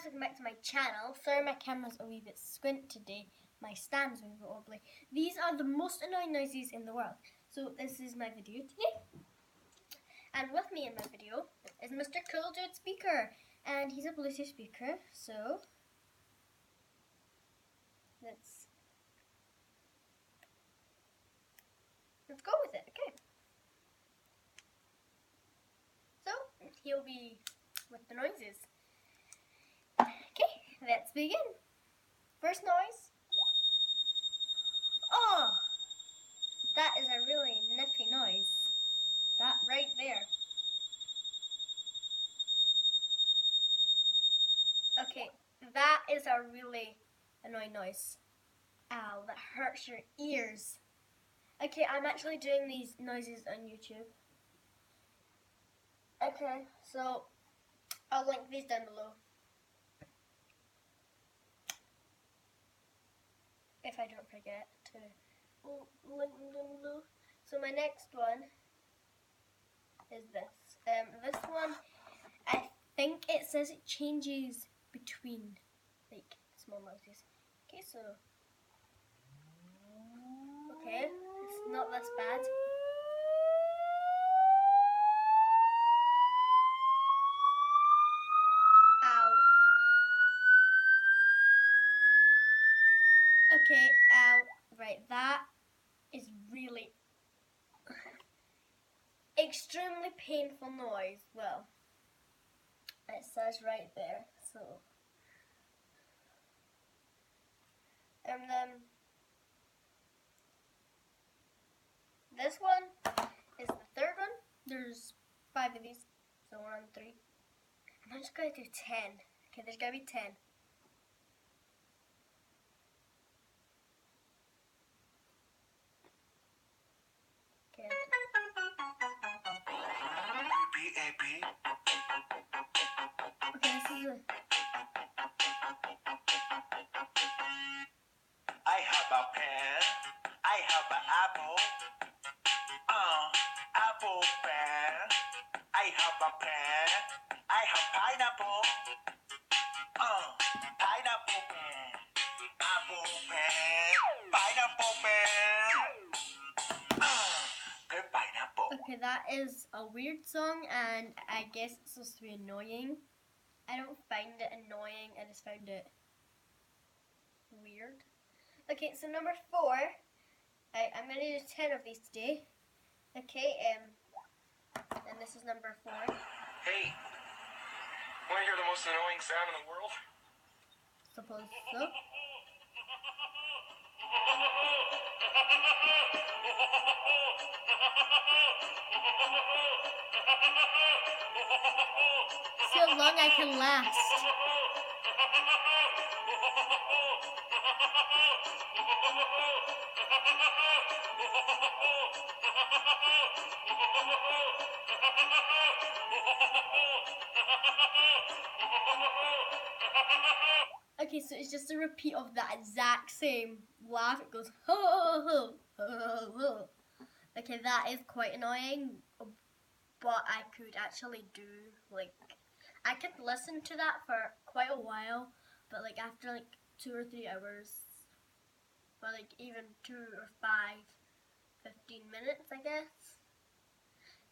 welcome back to my channel. Sorry my camera's a wee bit squint today. My stand's a wee bit wobbly. These are the most annoying noises in the world. So this is my video today. And with me in my video is Mr. Cool Dude Speaker. And he's a Bluetooth speaker, so let's go with it, okay. So he'll be with the noises. Okay, let's begin. First noise. Oh, that is a really nippy noise. That right there. Okay, that is a really annoying noise. Ow, that hurts your ears. Okay, I'm actually doing these noises on YouTube. Okay, so I'll link these down below. If I don't forget to link them down below. So my next one is this. This one, I think it says it changes between like small noises. Okay, so it's not this bad. Ow. Okay, ow. Right, that is really extremely painful noise. Well, it says right there, so. And then this one is the third one. There's 5 of these, so 1 and 3. I'm just going to do 10. Okay, there's going to be 10. Okay. Okay, this is a... I have a pen. I have an apple. Apple pen. I have a pen. I have pineapple. Pineapple pen. Apple pen. Pineapple pen. Good pineapple. Okay, that is a weird song, and I guess it's supposed to be annoying. I don't find it annoying, I just found it weird. Okay, so number 4. I'm going to do 10 of these today. Okay, and this is number 4. Hey, want to hear the most annoying sound in the world? Suppose so. See how long I can last. Okay, so it's just a repeat of that exact same laugh. It goes ho ho ho ho. Okay, that is quite annoying, but I could actually do like I could listen to that for quite a while, but like after like 2 or 3 hours, or like even 2 or 15 minutes, I guess.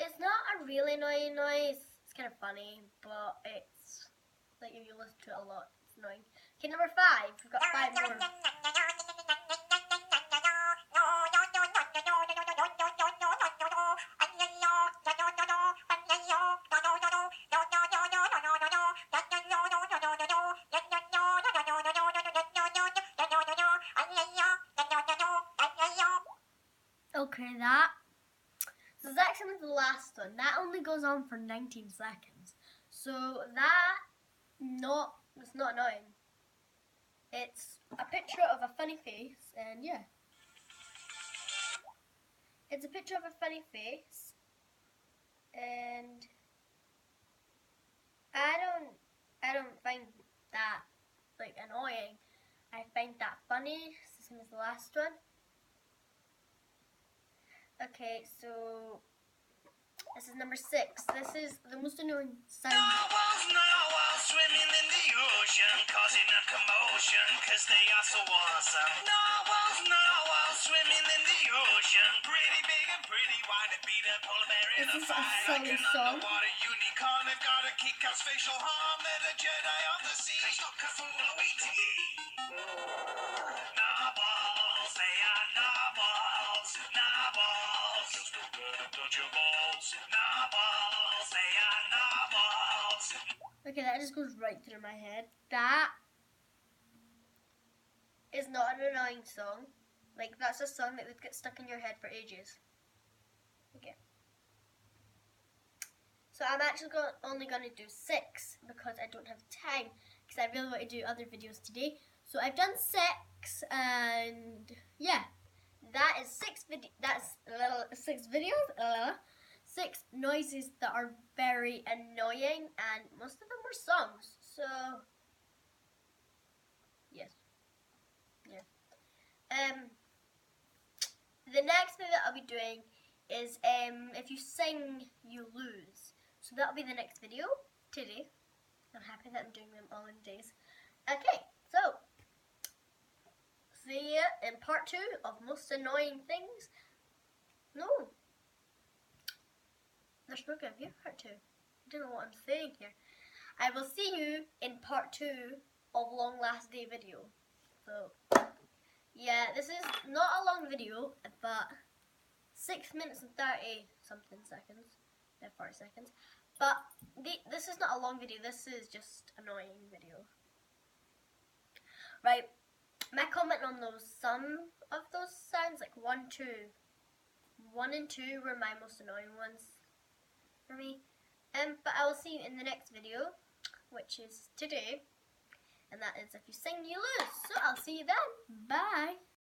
It's not a really annoying noise. It's kind of funny, but it's like if you listen to it a lot, it's annoying. Okay, number 5. We've got 5 more. Okay, so that's actually the last one. That only goes on for 19 seconds. So it's not annoying. It's a picture of a funny face, and yeah. It's a picture of a funny face, and I don't find that like annoying. I find that funny. It's the same as the last one. Okay, so this is number 6. This is the most annoying sound. Swimming in the ocean. ocean, causing a commotion, cause they are so awesome. Narwhals, narwhals, swimming in the ocean. Pretty big and pretty wide, to beat a polar bear in a This is a fight. silly Like an song. underwater unicorn, they've got a kick-ass facial harm. They're the Jedi of the sea. They stock a full of narwhals, they are narwhals. Narwhals, just a good and touch your balls. Narwhals, they are narwhals. Okay, that just goes right through my head. That is not an annoying song. Like, that's a song that would get stuck in your head for ages. Okay. So I'm actually only going to do 6 because I don't have time. Because I really want to do other videos today. So I've done 6, and yeah. That is 6 videos. 6 noises that are very annoying, and most of them were songs. So yes, yeah. The next thing that I'll be doing is if you sing, you lose. So that'll be the next video today. I'm happy that I'm doing them all in days. Okay, so see you in part 2 of most annoying things. No. There's not going to be a part 2. I don't know what I'm saying here. I will see you in part 2 of Long Last Day video. So, yeah, this is not a long video, but 6 minutes and 30 something seconds. 40 seconds. But this is not a long video. This is just annoying video. Right. My comment on some of those sounds, like 1, 2. 1 and 2 were my most annoying ones for me. But I will see you in the next video, which is today, and that is if you sing, you lose. So I'll see you then. Bye.